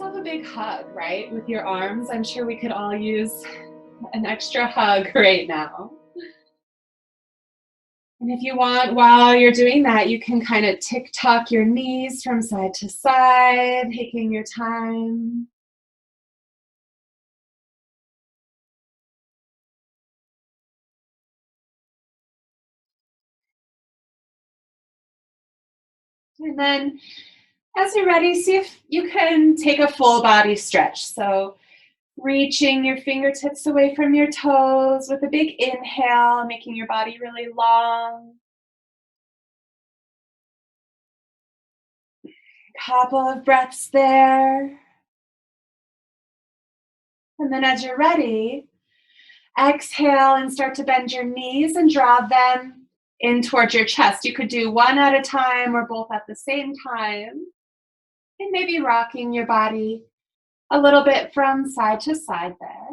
yourself a big hug, right? With your arms. I'm sure we could all use an extra hug right now. And if you want, while you're doing that, you can kind of tick-tock your knees from side to side, taking your time. And then as you're ready, see if you can take a full body stretch. So reaching your fingertips away from your toes with a big inhale, making your body really long. Couple of breaths there. And then as you're ready, exhale and start to bend your knees and draw them in towards your chest. You could do one at a time or both at the same time. And maybe rocking your body a little bit from side to side there.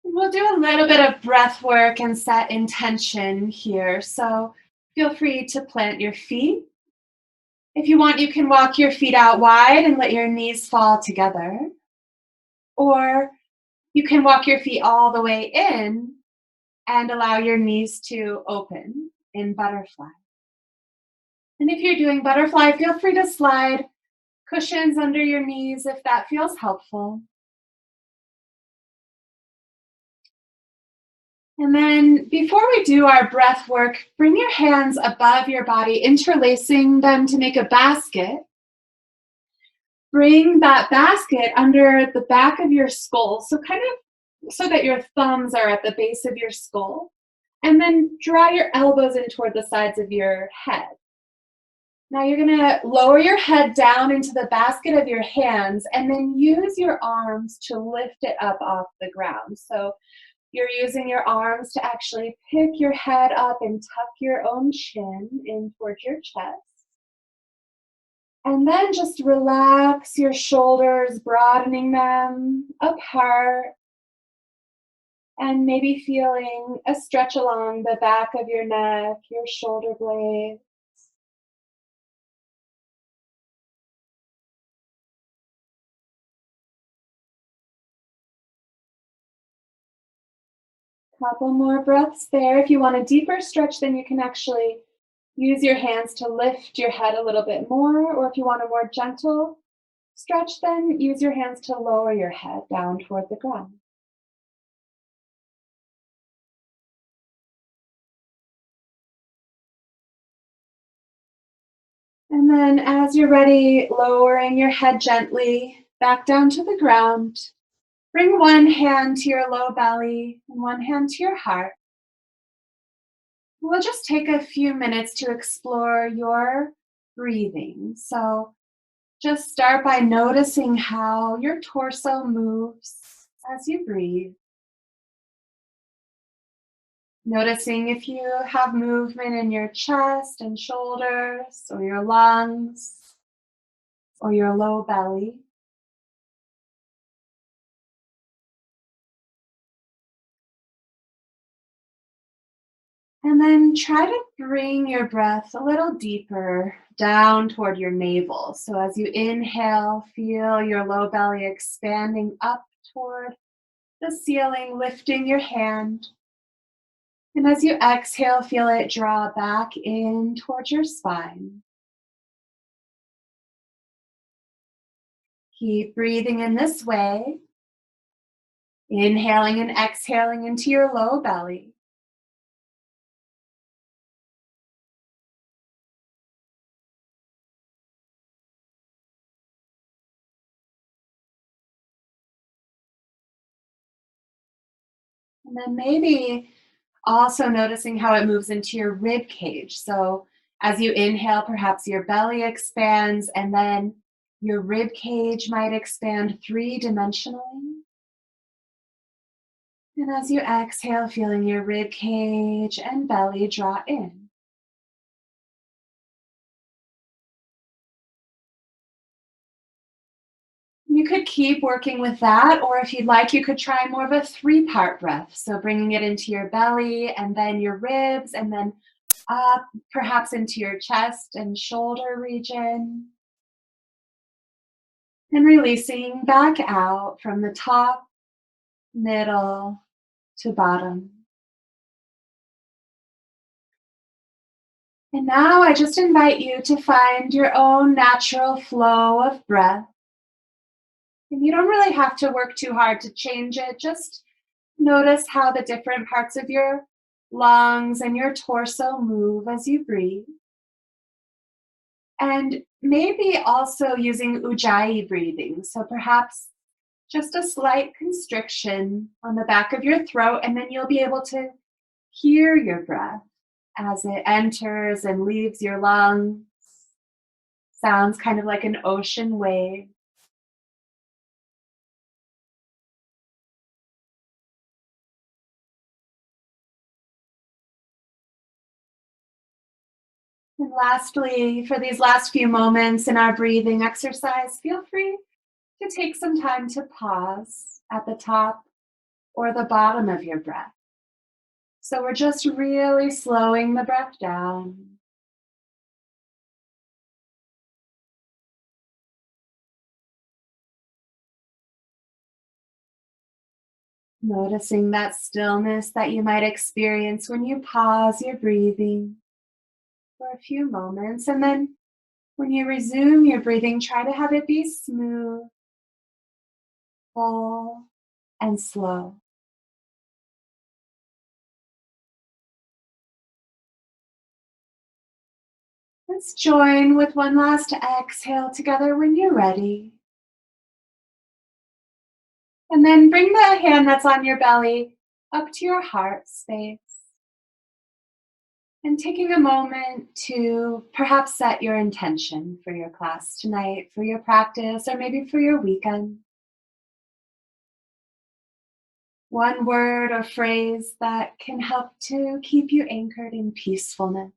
We'll do a little bit of breath work and set intention here. So feel free to plant your feet. If you want, you can walk your feet out wide and let your knees fall together. Or you can walk your feet all the way in and allow your knees to open in butterfly. And if you're doing butterfly, feel free to slide cushions under your knees if that feels helpful. And then before we do our breath work, bring your hands above your body, interlacing them to make a basket. Bring that basket under the back of your skull, so kind of so that your thumbs are at the base of your skull. And then draw your elbows in toward the sides of your head. Now you're going to lower your head down into the basket of your hands and then use your arms to lift it up off the ground. So you're using your arms to actually pick your head up and tuck your own chin in towards your chest. And then just relax your shoulders, broadening them apart. And maybe feeling a stretch along the back of your neck, your shoulder blades. Couple more breaths there. If you want a deeper stretch, then you can actually use your hands to lift your head a little bit more. Or if you want a more gentle stretch, then use your hands to lower your head down toward the ground. And then as you're ready, lowering your head gently back down to the ground. Bring one hand to your low belly and one hand to your heart. We'll just take a few minutes to explore your breathing. So just start by noticing how your torso moves as you breathe. Noticing if you have movement in your chest and shoulders, or your lungs, or your low belly. And then try to bring your breath a little deeper down toward your navel. So as you inhale, feel your low belly expanding up toward the ceiling, lifting your hand. And as you exhale, feel it draw back in towards your spine. Keep breathing in this way, inhaling and exhaling into your low belly. And then maybe also noticing how it moves into your rib cage. So as you inhale, perhaps your belly expands and then your rib cage might expand three-dimensionally. And as you exhale, feeling your rib cage and belly draw in. You could keep working with that, or if you'd like, you could try more of a three-part breath. So bringing it into your belly and then your ribs and then up, perhaps into your chest and shoulder region, and releasing back out from the top, middle to bottom. And now I just invite you to find your own natural flow of breath. And you don't really have to work too hard to change it. Just notice how the different parts of your lungs and your torso move as you breathe. And maybe also using ujjayi breathing. So perhaps just a slight constriction on the back of your throat, and then you'll be able to hear your breath as it enters and leaves your lungs. Sounds kind of like an ocean wave. And lastly, for these last few moments in our breathing exercise, feel free to take some time to pause at the top or the bottom of your breath. So we're just really slowing the breath down. Noticing that stillness that you might experience when you pause your breathing for a few moments. And then when you resume your breathing, try to have it be smooth, full, and slow. Let's join with one last exhale together when you're ready. And then bring the hand that's on your belly up to your heart space. And taking a moment to perhaps set your intention for your class tonight, for your practice, or maybe for your weekend. One word or phrase that can help to keep you anchored in peacefulness.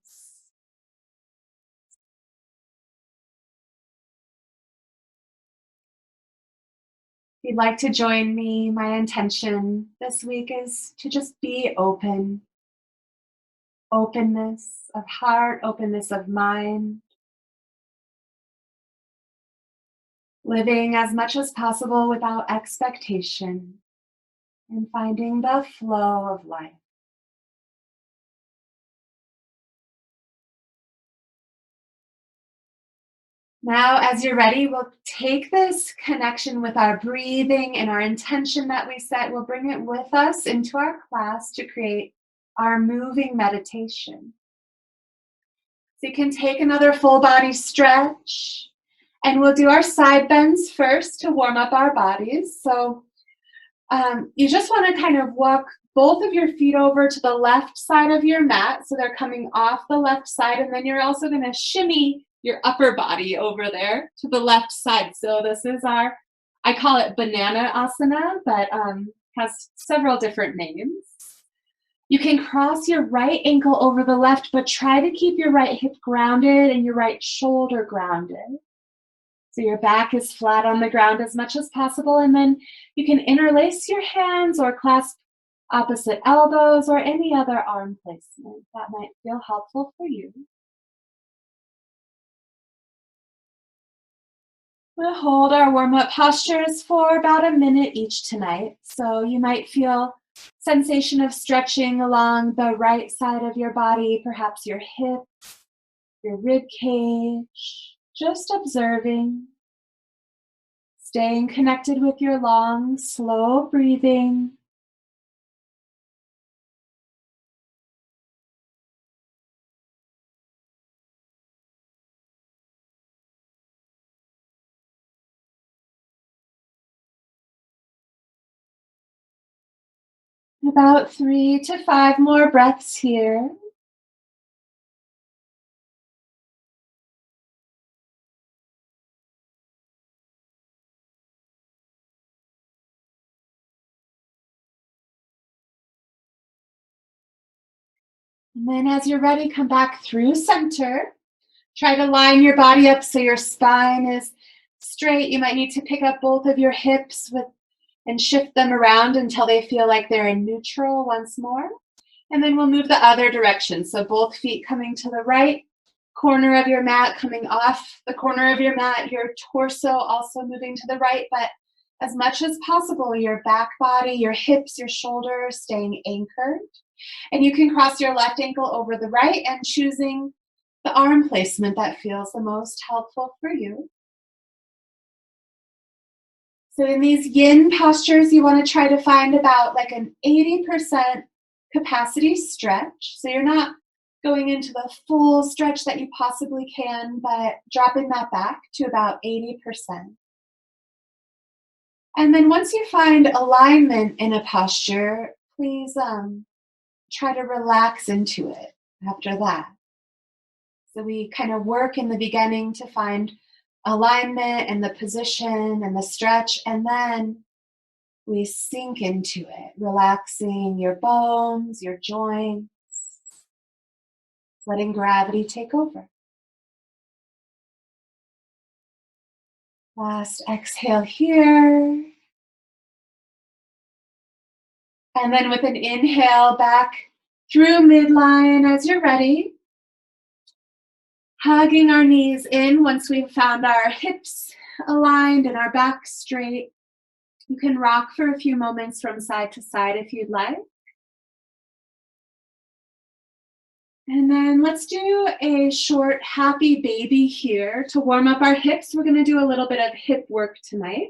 If you'd like to join me, my intention this week is to just be open. Openness of heart, openness of mind. Living as much as possible without expectation and finding the flow of life. Now, as you're ready, we'll take this connection with our breathing and our intention that we set. We'll bring it with us into our class to create our moving meditation. So you can take another full body stretch, and we'll do our side bends first to warm up our bodies. So you just want to kind of walk both of your feet over to the left side of your mat, so they're coming off the left side, and then you're also going to shimmy your upper body over there to the left side. So this is I call it banana asana, but has several different names. You can cross your right ankle over the left, but try to keep your right hip grounded and your right shoulder grounded. So your back is flat on the ground as much as possible, and then you can interlace your hands or clasp opposite elbows or any other arm placement that might feel helpful for you. We'll hold our warm-up postures for about a minute each tonight. So you might feel sensation of stretching along the right side of your body, perhaps your hip, your rib cage, just observing, staying connected with your long, slow breathing. About 3 to 5 more breaths here. And then as you're ready, come back through center. Try to line your body up so your spine is straight. You might need to pick up both of your hips and shift them around until they feel like they're in neutral once more. And then we'll move the other direction. So both feet coming to the right, corner of your mat coming off the corner of your mat, your torso also moving to the right, but as much as possible, your back body, your hips, your shoulders staying anchored. And you can cross your left ankle over the right and choosing the arm placement that feels the most helpful for you. So in these yin postures, you want to try to find about like an 80% capacity stretch. So you're not going into the full stretch that you possibly can, but dropping that back to about 80%. And then once you find alignment in a posture, please try to relax into it after that. So we kind of work in the beginning to find alignment and the position and the stretch, and then we sink into it, relaxing your bones, your joints, letting gravity take over. Last exhale here. And then with an inhale back through midline as you're ready. Hugging our knees in once we've found our hips aligned and our back straight. You can rock for a few moments from side to side if you'd like. And then let's do a short happy baby here to warm up our hips. We're going to do a little bit of hip work tonight.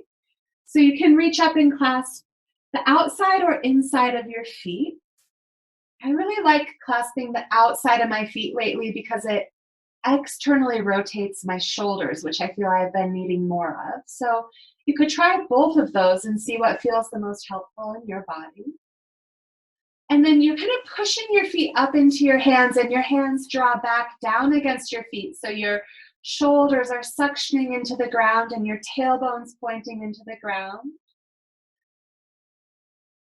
So you can reach up and clasp the outside or inside of your feet. I really like clasping the outside of my feet lately because it externally rotates my shoulders, which I feel I've been needing more of. So you could try both of those and see what feels the most helpful in your body. And then you're kind of pushing your feet up into your hands, and your hands draw back down against your feet. So your shoulders are suctioning into the ground and your tailbone's pointing into the ground.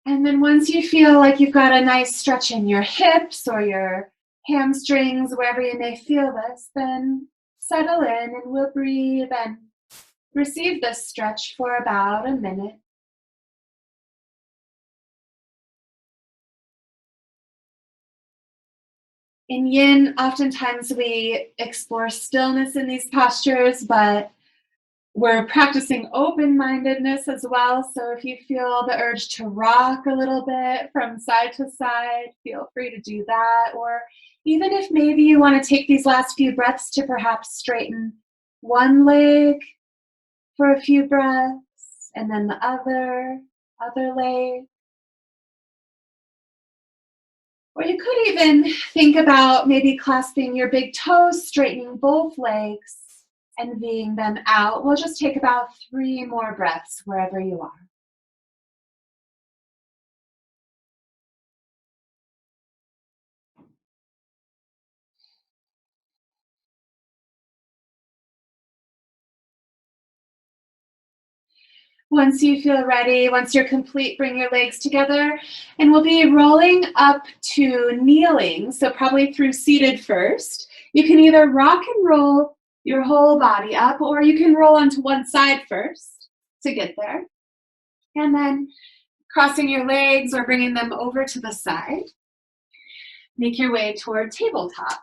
And then once you feel like you've got a nice stretch in your hips or your hamstrings, wherever you may feel this, then settle in and we'll breathe and receive this stretch for about a minute. In yin, oftentimes we explore stillness in these postures, but we're practicing open-mindedness as well. So if you feel the urge to rock a little bit from side to side, feel free to do that. Or even if maybe you want to take these last few breaths to perhaps straighten one leg for a few breaths, and then the other leg. Or you could even think about maybe clasping your big toes, straightening both legs, and Ving them out. We'll just take about 3 more breaths wherever you are. Once you feel ready, once you're complete, bring your legs together, and we'll be rolling up to kneeling, so probably through seated first. You can either rock and roll your whole body up, or you can roll onto one side first to get there. And then crossing your legs or bringing them over to the side. Make your way toward tabletop.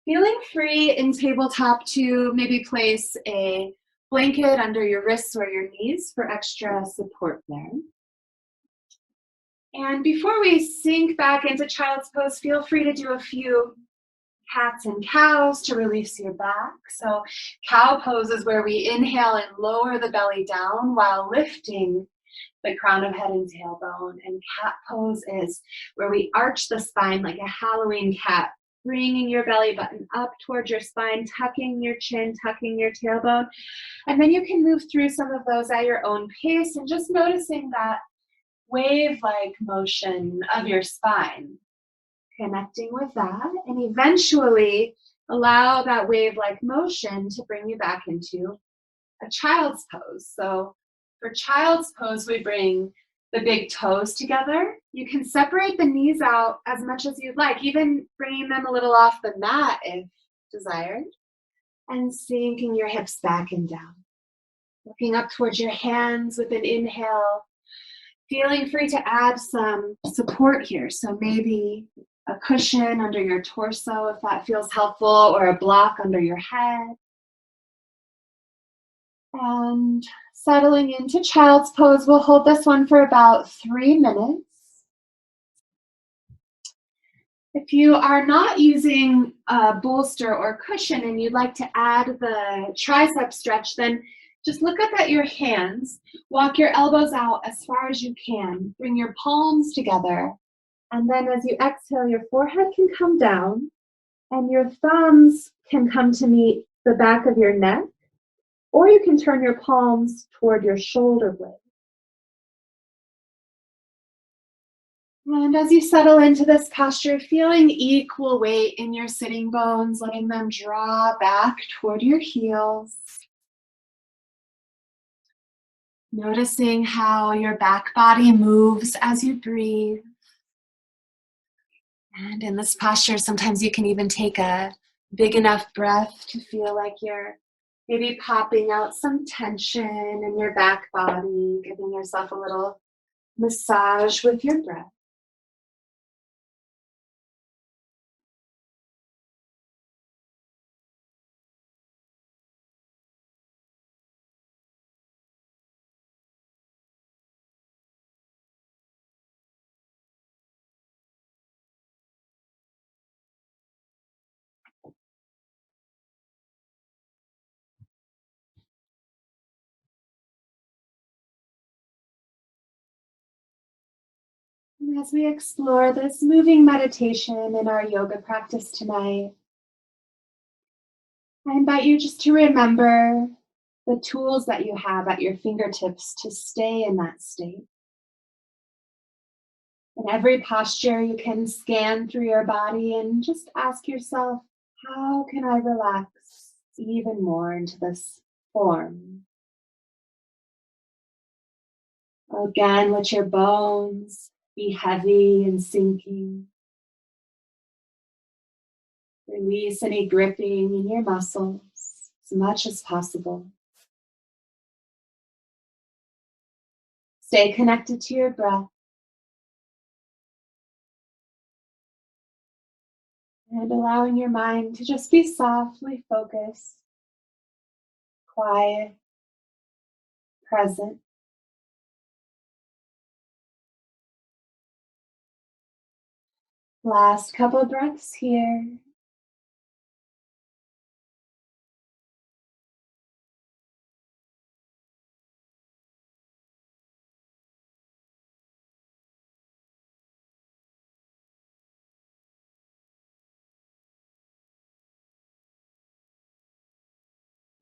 Feeling free in tabletop to maybe place a blanket under your wrists or your knees for extra support there. And before we sink back into child's pose, feel free to do a few cats and cows to release your back. So cow pose is where we inhale and lower the belly down while lifting the crown of head and tailbone. And cat pose is where we arch the spine like a Halloween cat, bringing your belly button up towards your spine, tucking your chin, tucking your tailbone. And then you can move through some of those at your own pace and just noticing that wave-like motion of your spine, connecting with that, and eventually allow that wave-like motion to bring you back into a child's pose. So for child's pose, we bring the big toes together. You can separate the knees out as much as you'd like, even bringing them a little off the mat if desired. And sinking your hips back and down. Looking up towards your hands with an inhale. Feeling free to add some support here. So maybe a cushion under your torso if that feels helpful, or a block under your head. And settling into child's pose, we'll hold this one for about 3 minutes. If you are not using a bolster or cushion and you'd like to add the tricep stretch, then just look up at your hands, walk your elbows out as far as you can, bring your palms together, and then as you exhale, your forehead can come down and your thumbs can come to meet the back of your neck, or you can turn your palms toward your shoulder blades. And as you settle into this posture, feeling equal weight in your sitting bones, letting them draw back toward your heels. Noticing how your back body moves as you breathe. And in this posture, sometimes you can even take a big enough breath to feel like you're maybe popping out some tension in your back body, giving yourself a little massage with your breath. And as we explore this moving meditation in our yoga practice tonight, I invite you just to remember the tools that you have at your fingertips to stay in that state. In every posture, you can scan through your body and just ask yourself, how can I relax even more into this form? Again, let your bones be heavy and sinking. Release any gripping in your muscles as much as possible. Stay connected to your breath. And allowing your mind to just be softly focused, quiet, present. Last couple breaths here.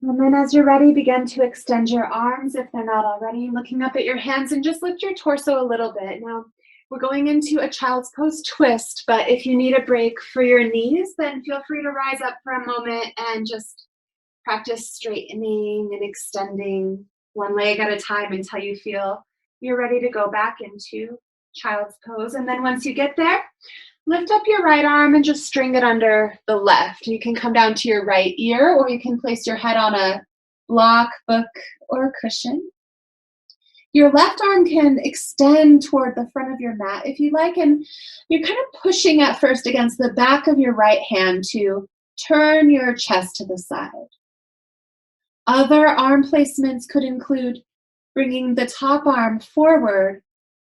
And then as you're ready, begin to extend your arms if they're not already, looking up at your hands, and just lift your torso a little bit. Now, we're going into a child's pose twist, but if you need a break for your knees, then feel free to rise up for a moment and just practice straightening and extending one leg at a time until you feel you're ready to go back into child's pose. And then once you get there, lift up your right arm and just string it under the left. You can come down to your right ear, or you can place your head on a block, book, or cushion. Your left arm can extend toward the front of your mat if you like, and you're kind of pushing at first against the back of your right hand to turn your chest to the side. Other arm placements could include bringing the top arm forward,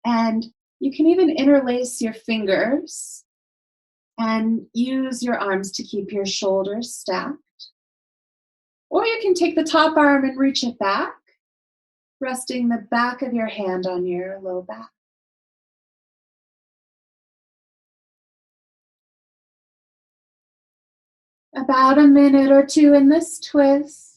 and you can even interlace your fingers and use your arms to keep your shoulders stacked. Or you can take the top arm and reach it back, resting the back of your hand on your low back. About a minute or two in this twist.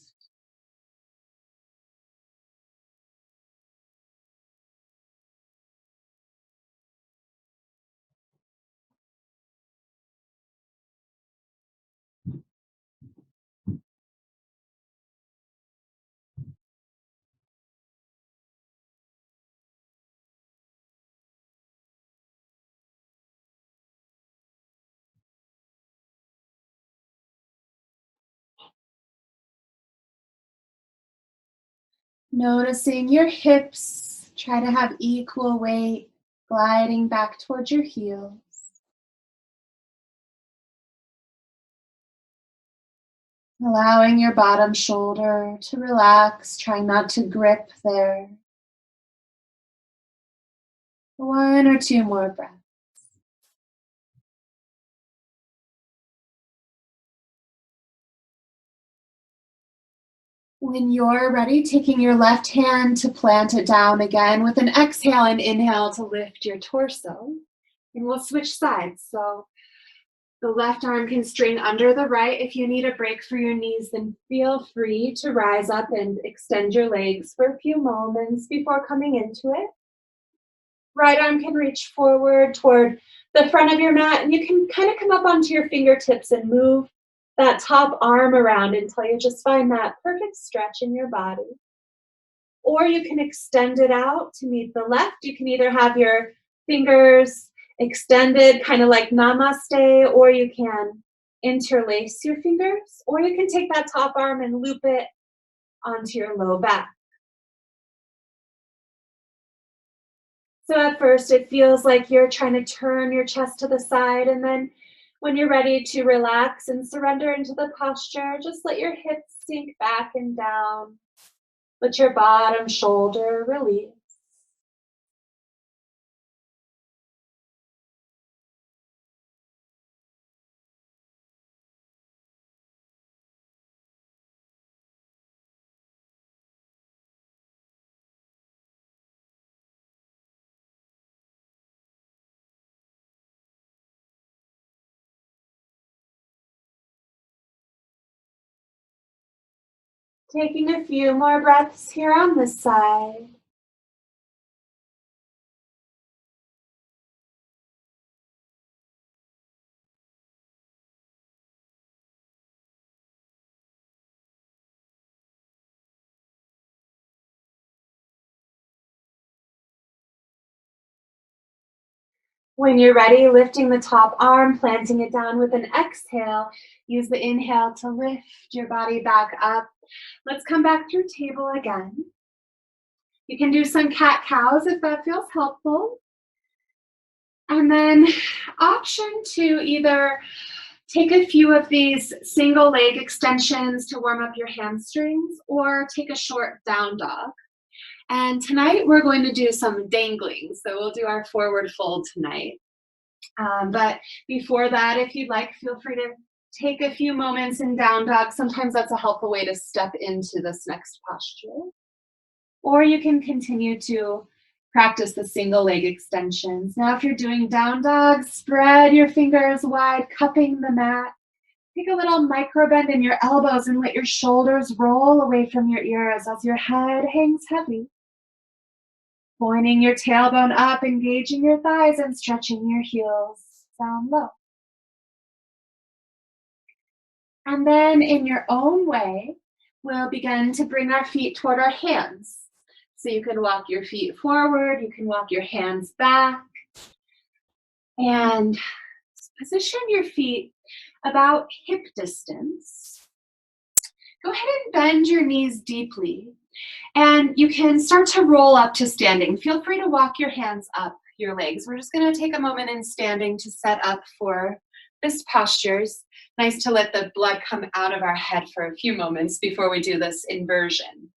Noticing your hips, try to have equal weight, gliding back towards your heels. Allowing your bottom shoulder to relax, trying not to grip there. One or two more breaths. When you're ready, taking your left hand to plant it down again with an exhale and inhale to lift your torso. And we'll switch sides. So the left arm can string under the right. If you need a break for your knees, then feel free to rise up and extend your legs for a few moments before coming into it. Right arm can reach forward toward the front of your mat, and you can kind of come up onto your fingertips and move that top arm around until you just find that perfect stretch in your body. Or you can extend it out to meet the left. You can either have your fingers extended, kind of like namaste, or you can interlace your fingers, or you can take that top arm and loop it onto your low back. So at first it feels like you're trying to turn your chest to the side, and then when you're ready to relax and surrender into the posture, just let your hips sink back and down. Let your bottom shoulder release. Taking a few more breaths here on this side. When you're ready, lifting the top arm, planting it down with an exhale. Use the inhale to lift your body back up. Let's come back through table again. You can do some cat-cows if that feels helpful. And then option to either take a few of these single leg extensions to warm up your hamstrings, or take a short down dog. And tonight we're going to do some dangling. So we'll do our forward fold tonight. But before that, if you'd like, feel free to take a few moments in down dog. Sometimes that's a helpful way to step into this next posture. Or you can continue to practice the single leg extensions. Now, if you're doing down dog, spread your fingers wide, cupping the mat. Take a little micro bend in your elbows and let your shoulders roll away from your ears as your head hangs heavy. Pointing your tailbone up, engaging your thighs, and stretching your heels down low. And then in your own way, we'll begin to bring our feet toward our hands. So you can walk your feet forward, you can walk your hands back, and position your feet about hip distance. Go ahead and bend your knees deeply, and you can start to roll up to standing. Feel free to walk your hands up your legs. We're just going to take a moment in standing to set up for this posture. It's nice to let the blood come out of our head for a few moments before we do this inversion.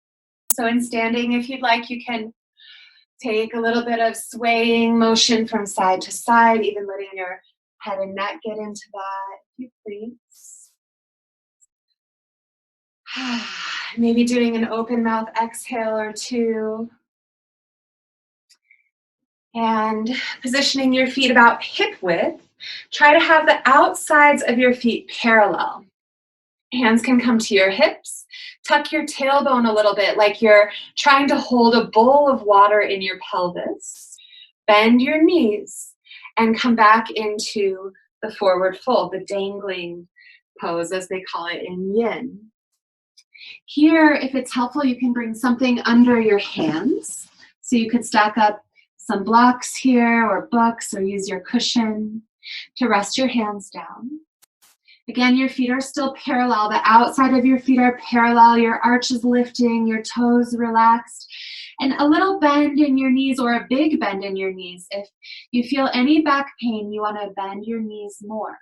So in standing, if you'd like, you can take a little bit of swaying motion from side to side, even letting your head and neck get into that, if you please. Maybe doing an open mouth exhale or two. And positioning your feet about hip width. Try to have the outsides of your feet parallel. Hands can come to your hips. Tuck your tailbone a little bit like you're trying to hold a bowl of water in your pelvis. Bend your knees and come back into the forward fold, the dangling pose as they call it in Yin. Here, if it's helpful, you can bring something under your hands. So you could stack up some blocks here or books, or use your cushion to rest your hands down. Again, your feet are still parallel. The outside of your feet are parallel. Your arch is lifting, your toes relaxed, and a little bend in your knees or a big bend in your knees. If you feel any back pain, you want to bend your knees more.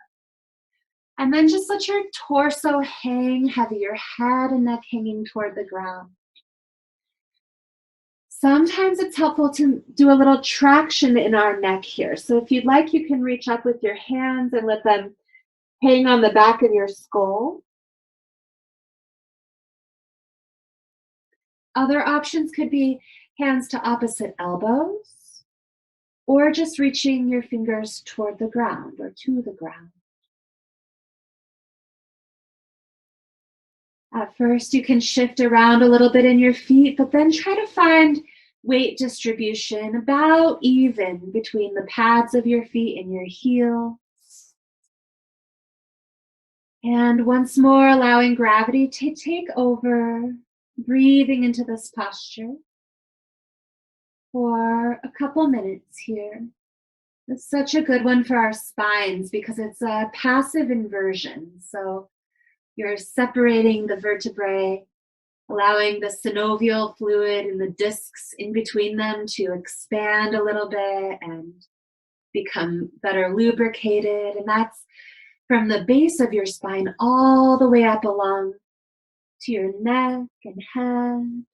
And then just let your torso hang heavy, your head and neck hanging toward the ground. Sometimes it's helpful to do a little traction in our neck here. So if you'd like, you can reach up with your hands and let them hang on the back of your skull. Other options could be hands to opposite elbows, or just reaching your fingers toward the ground or to the ground. At first, you can shift around a little bit in your feet, but then try to find weight distribution about even between the pads of your feet and your heels. And once more, allowing gravity to take over, breathing into this posture for a couple minutes here. It's such a good one for our spines because it's a passive inversion. So you're separating the vertebrae, allowing the synovial fluid and the discs in between them to expand a little bit and become better lubricated. And that's from the base of your spine all the way up along to your neck and head.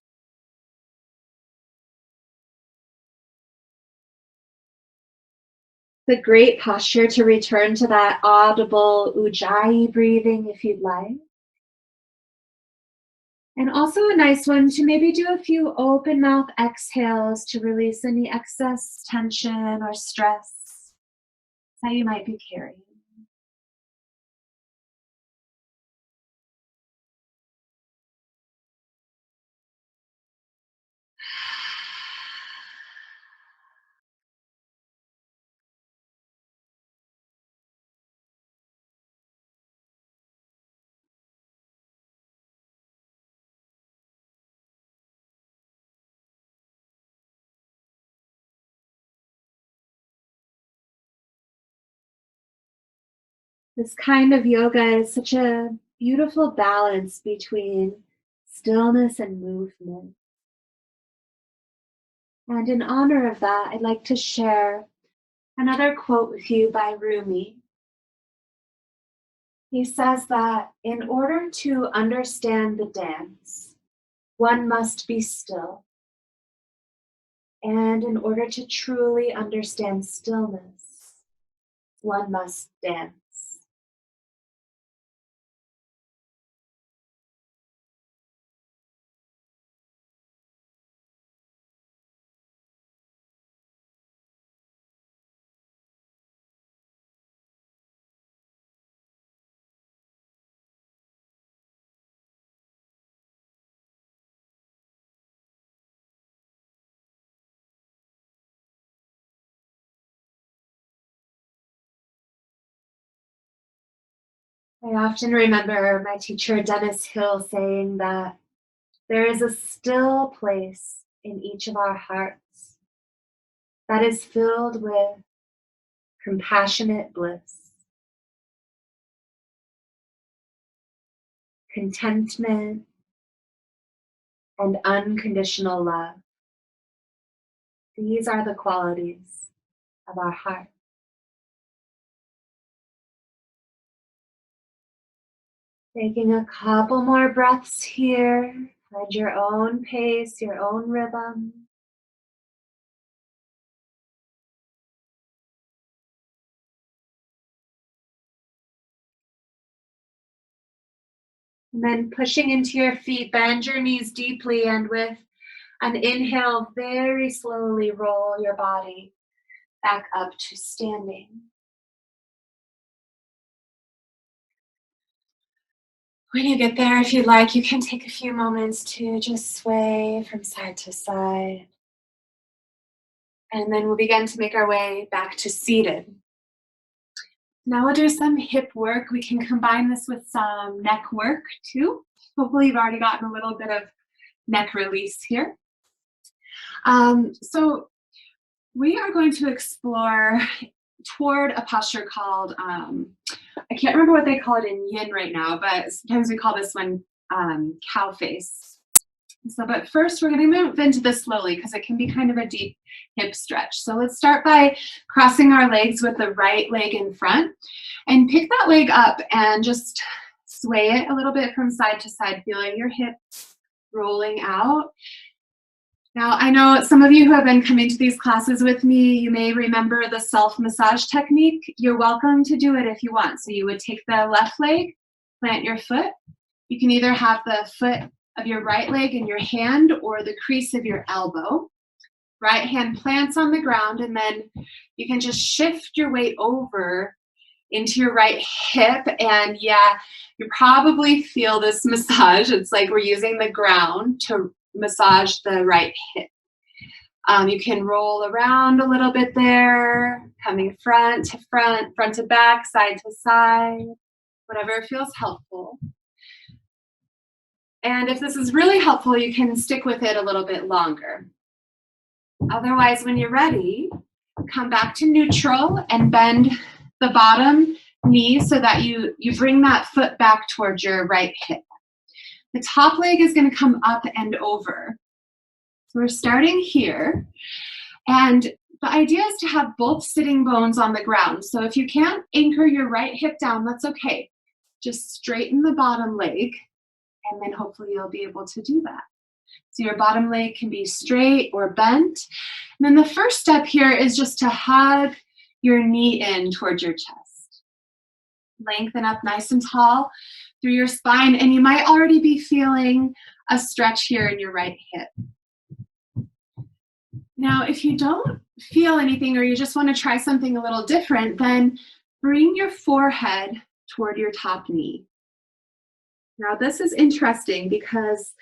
It's a great posture to return to that audible ujjayi breathing if you'd like. And also a nice one to maybe do a few open mouth exhales to release any excess tension or stress that you might be carrying. This kind of yoga is such a beautiful balance between stillness and movement. And in honor of that, I'd like to share another quote with you by Rumi. He says that in order to understand the dance, one must be still. And in order to truly understand stillness, one must dance. I often remember my teacher, Dennis Hill, saying that there is a still place in each of our hearts that is filled with compassionate bliss, contentment, and unconditional love. These are the qualities of our heart. Taking a couple more breaths here. Find your own pace, your own rhythm. And then pushing into your feet, bend your knees deeply, and with an inhale, very slowly roll your body back up to standing. When you get there, if you'd like, you can take a few moments to just sway from side to side. And then we'll begin to make our way back to seated. Now we'll do some hip work. We can combine this with some neck work too. Hopefully you've already gotten a little bit of neck release here. So we are going to explore toward a posture called I can't remember what they call it in Yin right now, but sometimes we call this one cow face. So, but first we're going to move into this slowly because it can be kind of a deep hip stretch. So let's start by crossing our legs with the right leg in front and pick that leg up and just sway it a little bit from side to side, feeling your hips rolling out. Now, I know some of you who have been coming to these classes with me, you may remember the self-massage technique. You're welcome to do it if you want. So you would take the left leg, plant your foot. You can either have the foot of your right leg in your hand or the crease of your elbow. Right hand plants on the ground, and then you can just shift your weight over into your right hip. And yeah, you probably feel this massage. It's like we're using the ground to massage the right hip. You can roll around a little bit there, coming front to front, front to back, side to side, whatever feels helpful. And if this is really helpful, you can stick with it a little bit longer. Otherwise, when you're ready, come back to neutral and bend the bottom knee so that you bring that foot back towards your right hip. The top leg is going to come up and over. So we're starting here. And the idea is to have both sitting bones on the ground. So if you can't anchor your right hip down, that's okay. Just straighten the bottom leg, and then hopefully you'll be able to do that. So your bottom leg can be straight or bent. And then the first step here is just to hug your knee in towards your chest. Lengthen up nice and tall through your spine, and you might already be feeling a stretch here in your right hip. Now, if you don't feel anything or you just want to try something a little different, then bring your forehead toward your top knee. Now, this is interesting because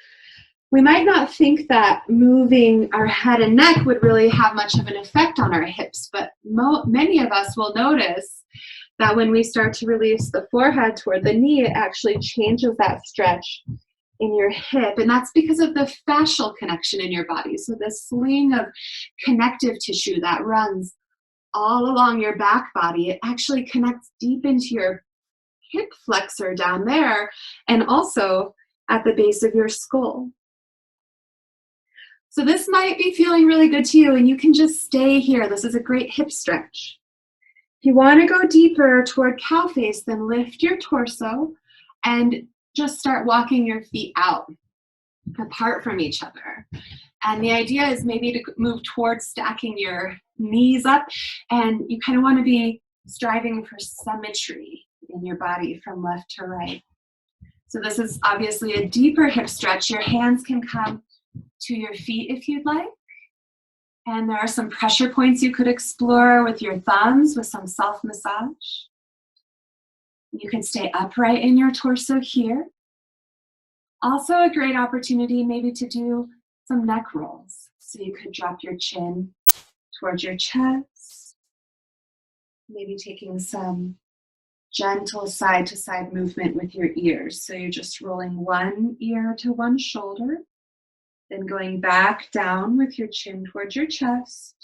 we might not think that moving our head and neck would really have much of an effect on our hips, but many of us will notice that when we start to release the forehead toward the knee, it actually changes that stretch in your hip. And that's because of the fascial connection in your body. So the sling of connective tissue that runs all along your back body, it actually connects deep into your hip flexor down there and also at the base of your skull. So this might be feeling really good to you, and you can just stay here. This is a great hip stretch. If you want to go deeper toward cow face, then lift your torso and just start walking your feet out apart from each other. And the idea is maybe to move towards stacking your knees up, and you kind of want to be striving for symmetry in your body from left to right. So this is obviously a deeper hip stretch. Your hands can come to your feet if you'd like. And there are some pressure points you could explore with your thumbs with some self-massage. You can stay upright in your torso here. Also a great opportunity maybe to do some neck rolls. So you could drop your chin towards your chest, maybe taking some gentle side-to-side movement with your ears. So you're just rolling one ear to one shoulder, then going back down with your chin towards your chest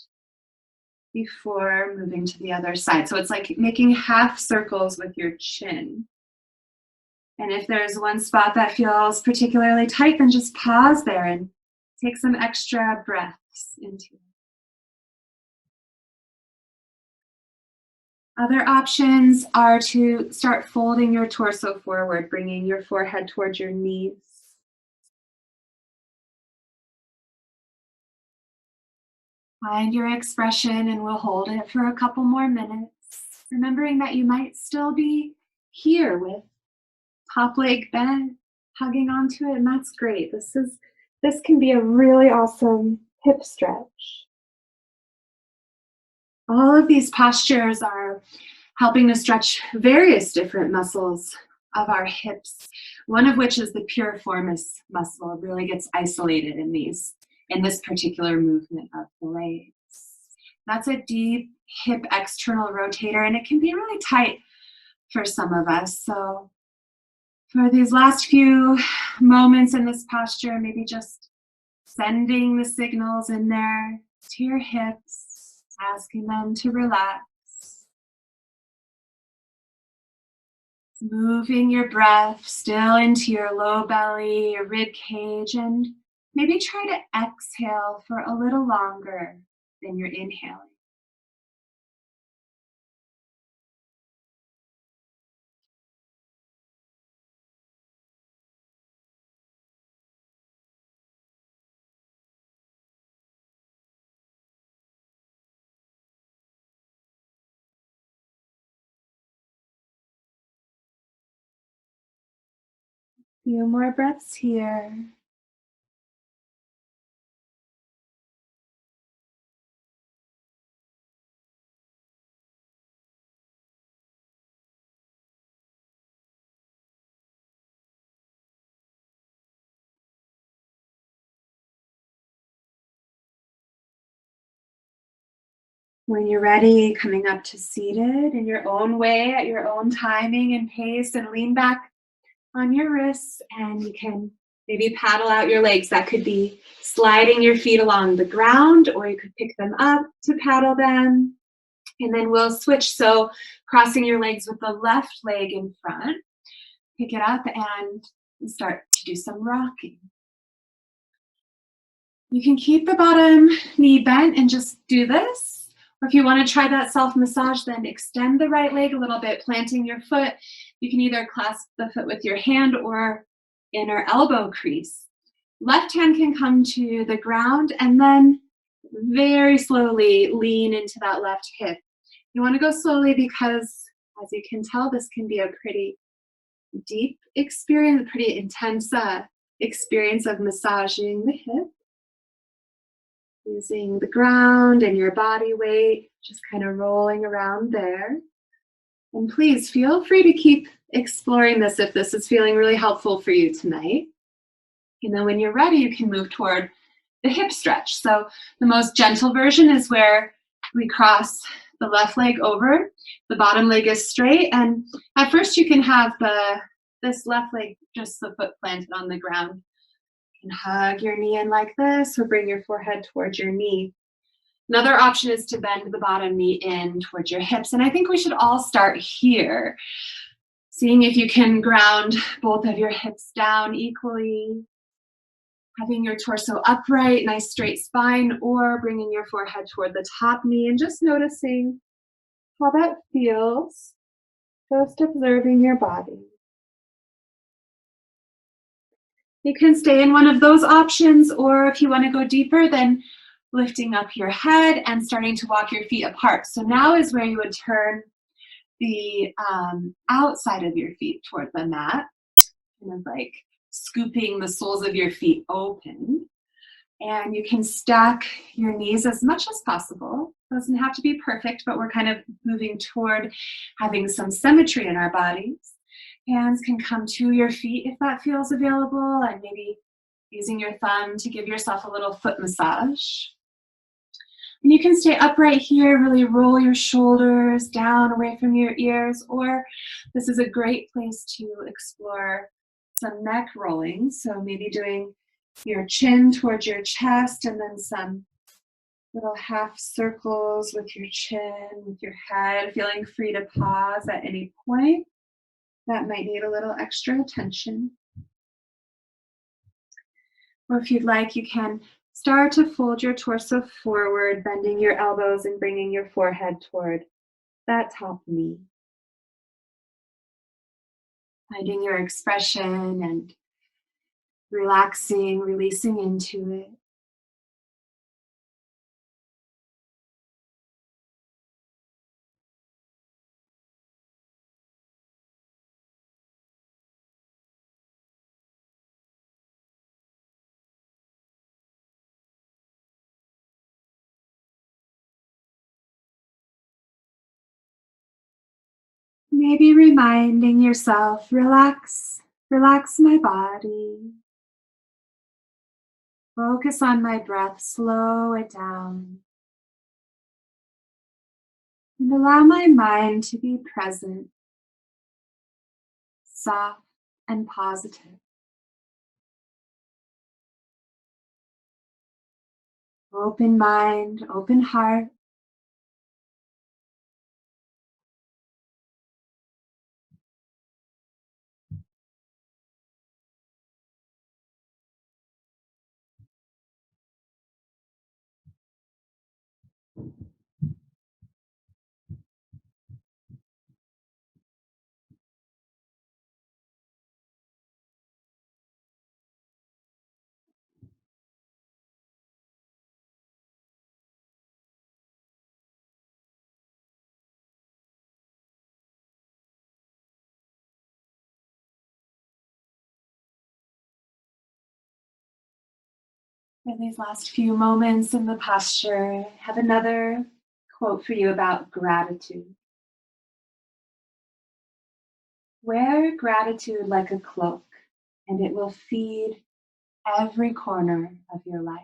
before moving to the other side. So it's like making half circles with your chin. And if there's one spot that feels particularly tight, then just pause there and take some extra breaths into it. Other options are to start folding your torso forward, bringing your forehead towards your knees. Find your expression, and we'll hold it for a couple more minutes, remembering that you might still be here with top leg bent, hugging onto it, and that's great. This can be a really awesome hip stretch. All of these postures are helping to stretch various different muscles of our hips, one of which is the piriformis muscle. It really gets isolated in this particular movement of the legs. That's a deep hip external rotator, and it can be really tight for some of us. So for these last few moments in this posture, maybe just sending the signals in there to your hips, asking them to relax. Moving your breath still into your low belly, your rib cage, and maybe try to exhale for a little longer than you're inhaling. Few more breaths here. When you're ready, coming up to seated in your own way, at your own timing and pace, and lean back on your wrists, and you can maybe paddle out your legs. That could be sliding your feet along the ground, or you could pick them up to paddle them. And then we'll switch. So crossing your legs with the left leg in front, pick it up and start to do some rocking. You can keep the bottom knee bent and just do this. Or if you want to try that self-massage, then extend the right leg a little bit, planting your foot. You can either clasp the foot with your hand or inner elbow crease. Left hand can come to the ground and then very slowly lean into that left hip. You want to go slowly because, as you can tell, this can be a pretty deep experience, a pretty intense experience of massaging the hip. Using the ground and your body weight, just kind of rolling around there. And please feel free to keep exploring this if this is feeling really helpful for you tonight. And then when you're ready, you can move toward the hip stretch. So the most gentle version is where we cross the left leg over, the bottom leg is straight, and at first you can have this left leg, just the foot planted on the ground. You can hug your knee in like this, or bring your forehead towards your knee. Another option is to bend the bottom knee in towards your hips, and I think we should all start here, seeing if you can ground both of your hips down equally, having your torso upright, nice straight spine, or bringing your forehead toward the top knee and just noticing how that feels, just observing your body. You can stay in one of those options, or if you want to go deeper, then lifting up your head and starting to walk your feet apart. So now is where you would turn the outside of your feet toward the mat, kind of like scooping the soles of your feet open. And you can stack your knees as much as possible. Doesn't have to be perfect, but we're kind of moving toward having some symmetry in our bodies. Hands can come to your feet if that feels available, and maybe using your thumb to give yourself a little foot massage. And you can stay upright here, really roll your shoulders down away from your ears, or this is a great place to explore some neck rolling. So maybe doing your chin towards your chest and then some little half circles with your chin, with your head, feeling free to pause at any point. That might need a little extra attention. Or if you'd like, you can start to fold your torso forward, bending your elbows and bringing your forehead toward that top knee. Finding your expression and relaxing, releasing into it. Maybe reminding yourself, relax, relax my body. Focus on my breath, slow it down. And allow my mind to be present, soft and positive. Open mind, open heart. For these last few moments in the posture, I have another quote for you about gratitude. Wear gratitude like a cloak, and it will feed every corner of your life.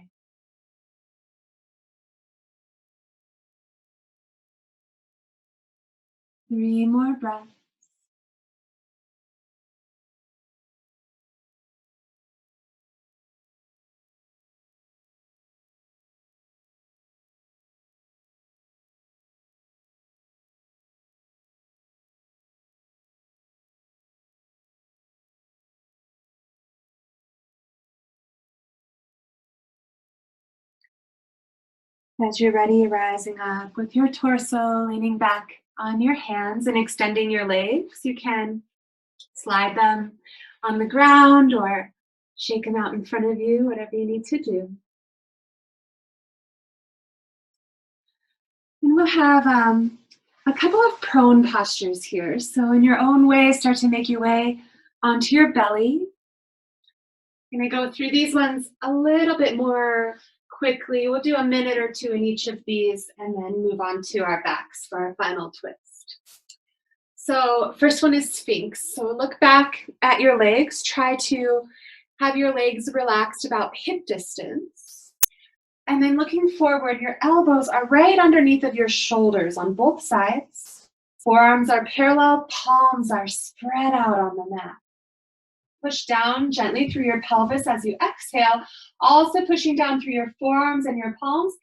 3 more breaths. As you're ready, rising up with your torso leaning back on your hands and extending your legs. You can slide them on the ground or shake them out in front of you, whatever you need to do. And we'll have a couple of prone postures here. So in your own way, start to make your way onto your belly. I'm going to go through these ones a little bit more quickly. We'll do a minute or two in each of these and then move on to our backs for our final twist. So first one is Sphinx. So look back at your legs. Try to have your legs relaxed about hip distance. And then looking forward, your elbows are right underneath of your shoulders on both sides. Forearms are parallel, palms are spread out on the mat. Push down gently through your pelvis as you exhale, also pushing down through your forearms and your palms.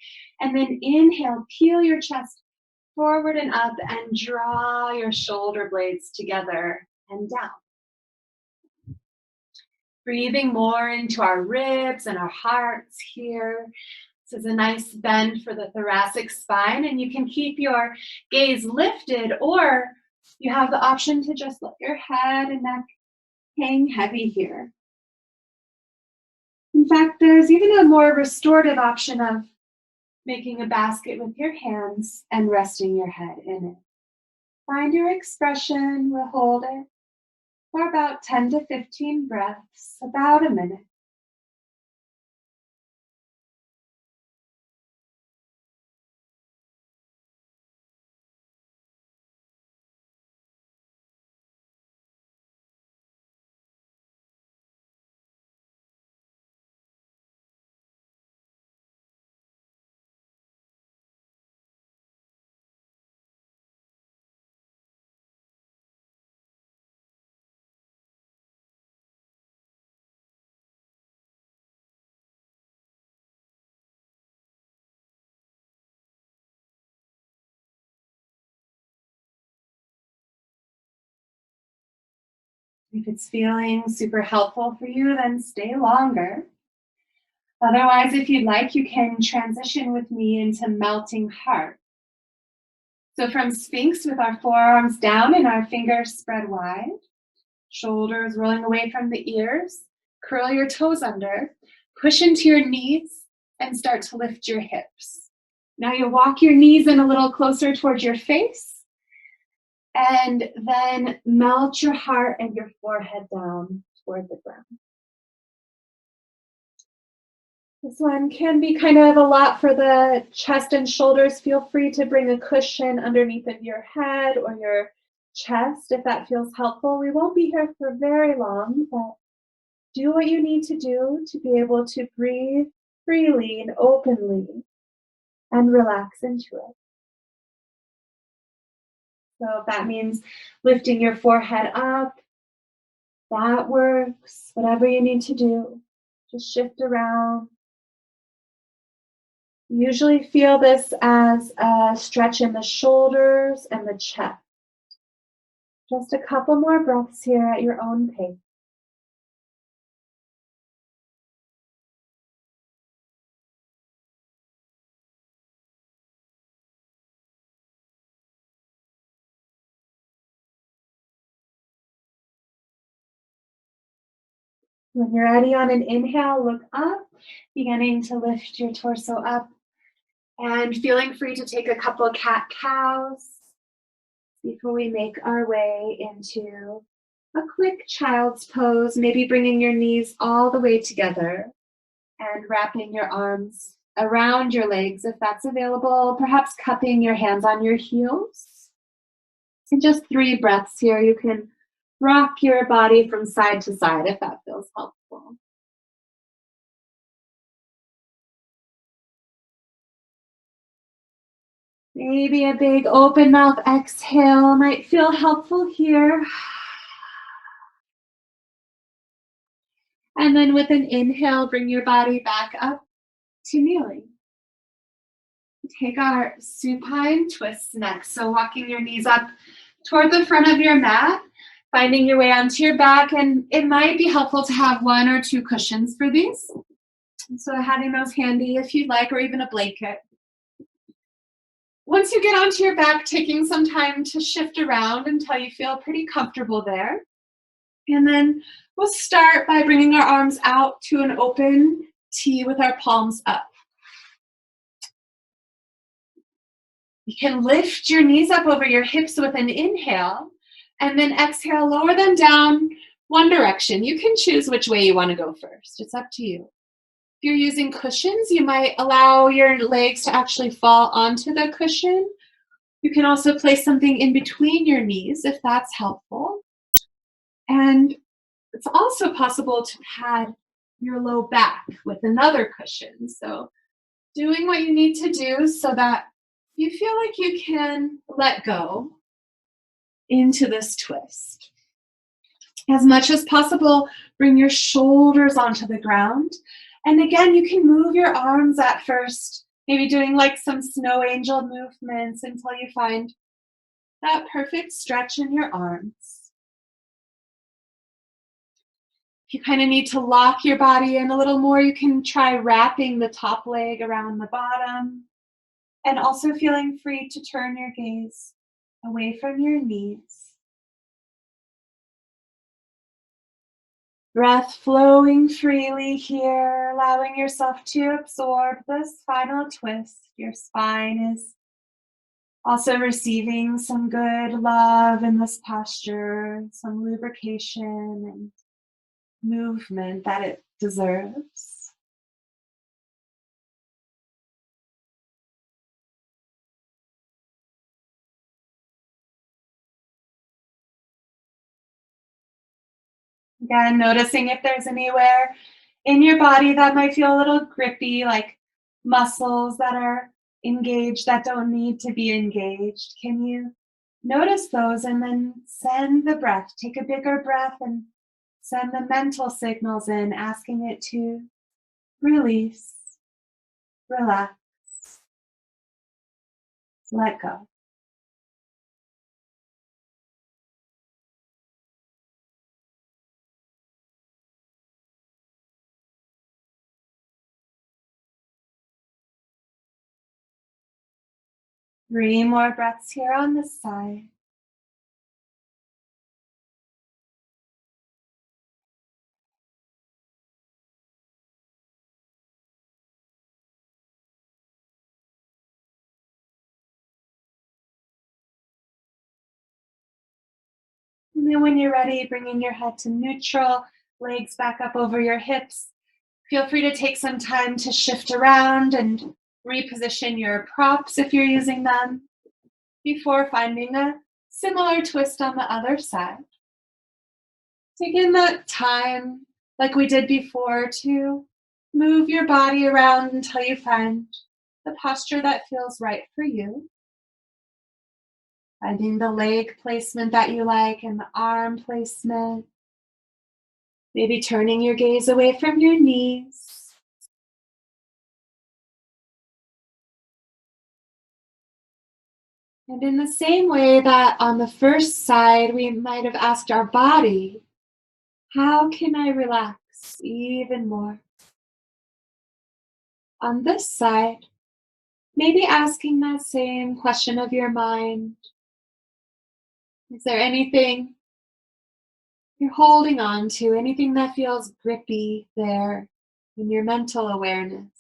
And then inhale, peel your chest forward and up and draw your shoulder blades together and down. Breathing more into our ribs and our hearts here. This is a nice bend for the thoracic spine, and you can keep your gaze lifted, or you have the option to just let your head and neck hang heavy here. In fact, there's even a more restorative option of making a basket with your hands and resting your head in it. Find your expression, we'll hold it for about 10 to 15 breaths, about a minute. If it's feeling super helpful for you, then stay longer. Otherwise, if you'd like, you can transition with me into melting heart. So from Sphinx with our forearms down and our fingers spread wide, shoulders rolling away from the ears, curl your toes under, push into your knees, and start to lift your hips. Now you walk your knees in a little closer towards your face, and then melt your heart and your forehead down toward the ground. This one can be kind of a lot for the chest and shoulders. Feel free to bring a cushion underneath of your head or your chest if that feels helpful. We won't be here for very long, but do what you need to do to be able to breathe freely and openly and relax into it. So if that means lifting your forehead up, that works. Whatever you need to do, just shift around. Usually feel this as a stretch in the shoulders and the chest. Just a couple more breaths here at your own pace. When you're ready on an inhale, look up, beginning to lift your torso up and feeling free to take a couple cat-cows before we make our way into a quick child's pose, maybe bringing your knees all the way together. And wrapping your arms around your legs if that's available, perhaps cupping your hands on your heels. And just 3 breaths here. You can rock your body from side to side if that feels helpful. Maybe a big open mouth exhale might feel helpful here. And then with an inhale, bring your body back up to kneeling. Take our supine twist next. So walking your knees up toward the front of your mat, finding your way onto your back. And it might be helpful to have 1 or 2 cushions for these. So having those handy if you'd like, or even a blanket. Once you get onto your back, taking some time to shift around until you feel pretty comfortable there. And then we'll start by bringing our arms out to an open T with our palms up. You can lift your knees up over your hips with an inhale, and then exhale, lower them down one direction. You can choose which way you want to go first. It's up to you. If you're using cushions, you might allow your legs to actually fall onto the cushion. You can also place something in between your knees if that's helpful. And it's also possible to pad your low back with another cushion. So doing what you need to do so that you feel like you can let go into this twist. As much as possible, bring your shoulders onto the ground. And again, you can move your arms at first, maybe doing like some snow angel movements until you find that perfect stretch in your arms. If you kind of need to lock your body in a little more, you can try wrapping the top leg around the bottom. And also feeling free to turn your gaze away from your knees. Breath flowing freely here, allowing yourself to absorb this final twist. Your spine is also receiving some good love in this posture, some lubrication and movement that it deserves. Again, noticing if there's anywhere in your body that might feel a little grippy, like muscles that are engaged that don't need to be engaged. Can you notice those and then send the breath? Take a bigger breath and send the mental signals in, asking it to release, relax, let go. Three more breaths here on this side. And then when you're ready, bringing your head to neutral, legs back up over your hips. Feel free to take some time to shift around and reposition your props if you're using them before finding a similar twist on the other side. Taking that time, like we did before, to move your body around until you find the posture that feels right for you. Finding the leg placement that you like and the arm placement. Maybe turning your gaze away from your knees. And in the same way that on the first side, we might have asked our body, how can I relax even more? On this side, maybe asking that same question of your mind. Is there anything you're holding on to, anything that feels grippy there in your mental awareness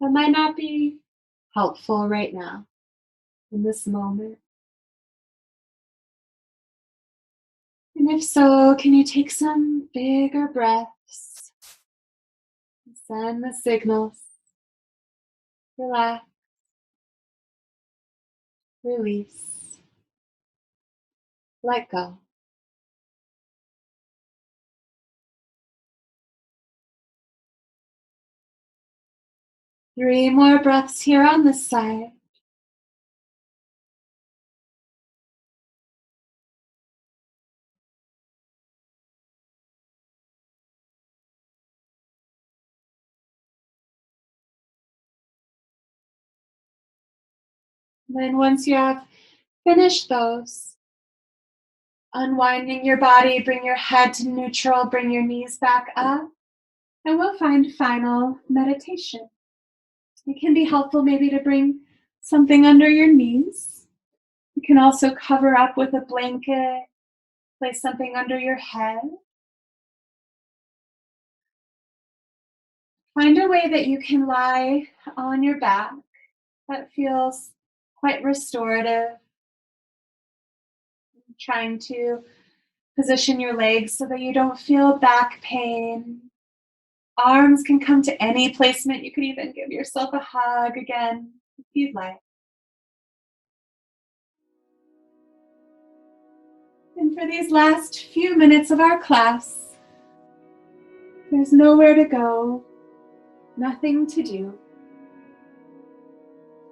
that might not be helpful right now in this moment? And if so, can you take some bigger breaths? Send the signals. Relax, release, let go. 3 more breaths here on this side. Then once you have finished those, unwinding your body, bring your head to neutral, bring your knees back up, and we'll find final meditation. It can be helpful maybe to bring something under your knees. You can also cover up with a blanket, place something under your head. Find a way that you can lie on your back that feels quite restorative. Trying to position your legs so that you don't feel back pain. Arms can come to any placement. You could even give yourself a hug again if you'd like. And for these last few minutes of our class, there's nowhere to go, nothing to do.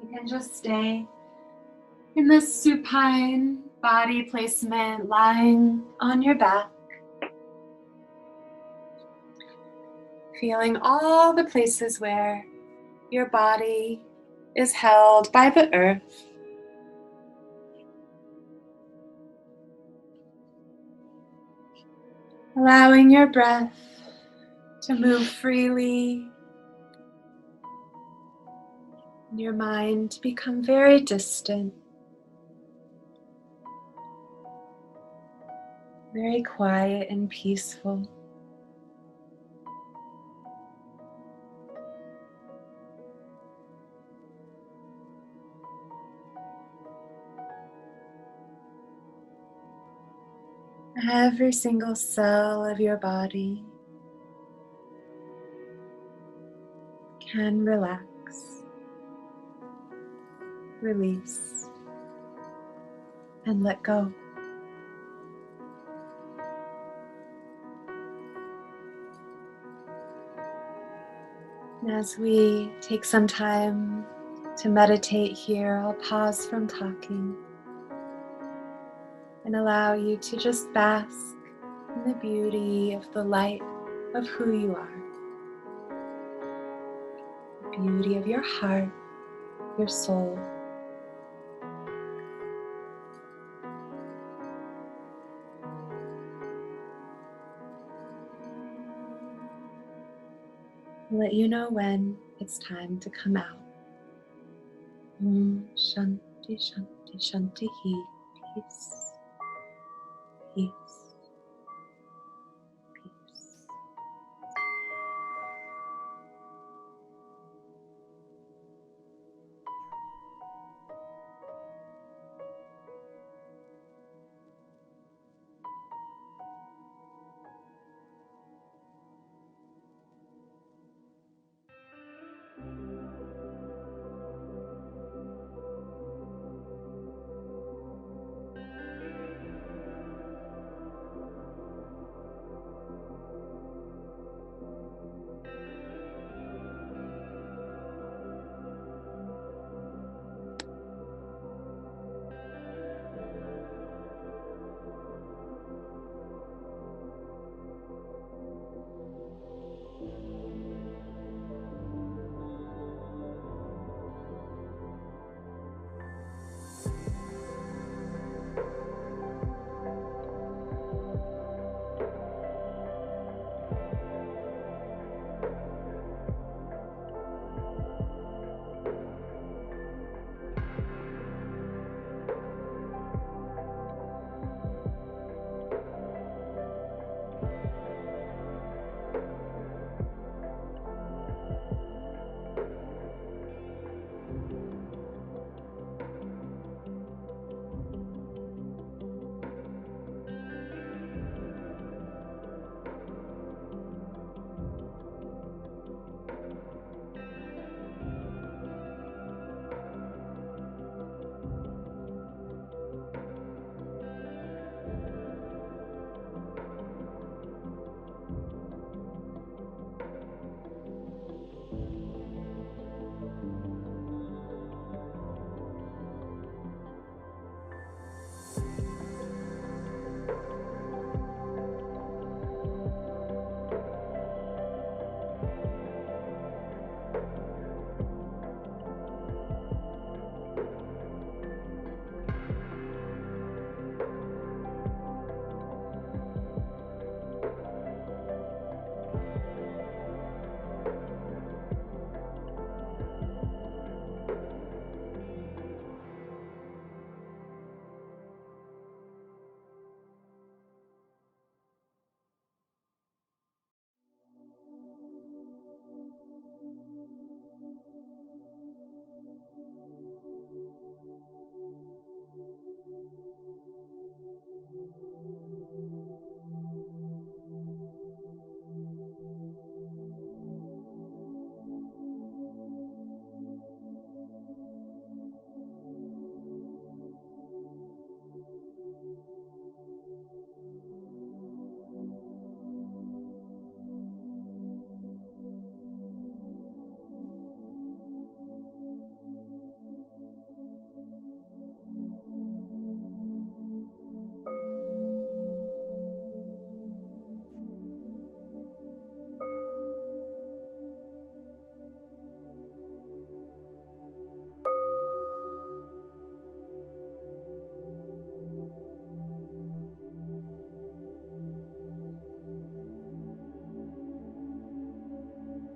You can just stay in this supine body placement, lying on your back, feeling all the places where your body is held by the earth. Allowing your breath to move freely, and your mind to become very distant, very quiet and peaceful. Every single cell of your body can relax, release, and let go. And as we take some time to meditate here, I'll pause from talking and allow you to just bask in the beauty of the light of who you are. The beauty of your heart, your soul. I'll let you know when it's time to come out. Om Shanti Shanti Shanti He. Peace. Peace. Peace.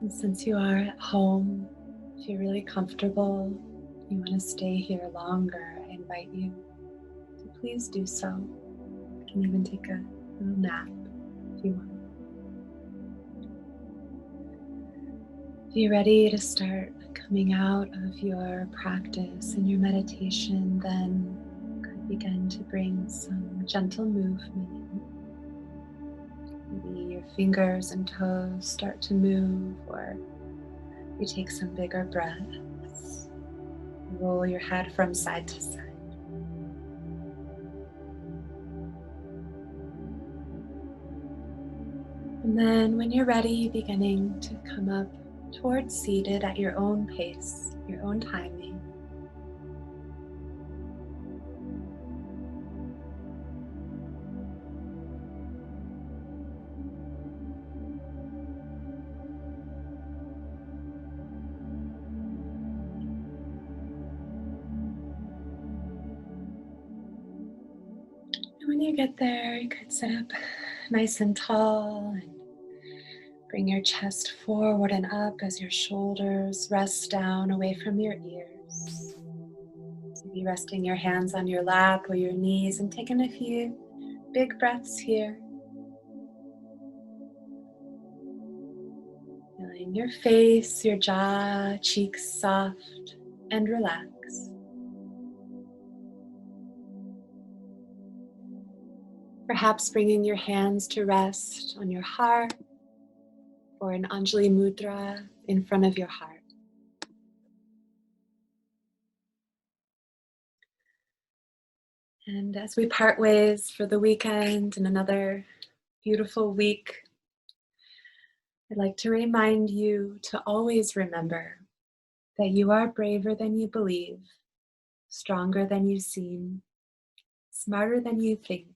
And since you are at home, if you're really comfortable, you want to stay here longer, I invite you to please do so. You can even take a little nap if you want. If you're ready to start coming out of your practice and your meditation, then you could begin to bring some gentle movement in. Maybe your fingers and toes start to move, or you take some bigger breaths. Roll your head from side to side. And then when you're ready, beginning to come up towards seated at your own pace, your own timing. And when you get there, you could sit up nice and tall and bring your chest forward and up as your shoulders rest down away from your ears. Maybe resting your hands on your lap or your knees and taking a few big breaths here. Feeling your face, your jaw, cheeks soft and relaxed. Perhaps bringing your hands to rest on your heart or an Anjali Mudra in front of your heart. And as we part ways for the weekend and another beautiful week, I'd like to remind you to always remember that you are braver than you believe, stronger than you seem, smarter than you think,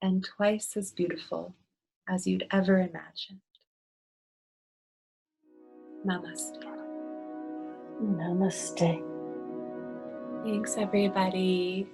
and twice as beautiful as you'd ever imagined. Namaste. Namaste. Thanks, everybody.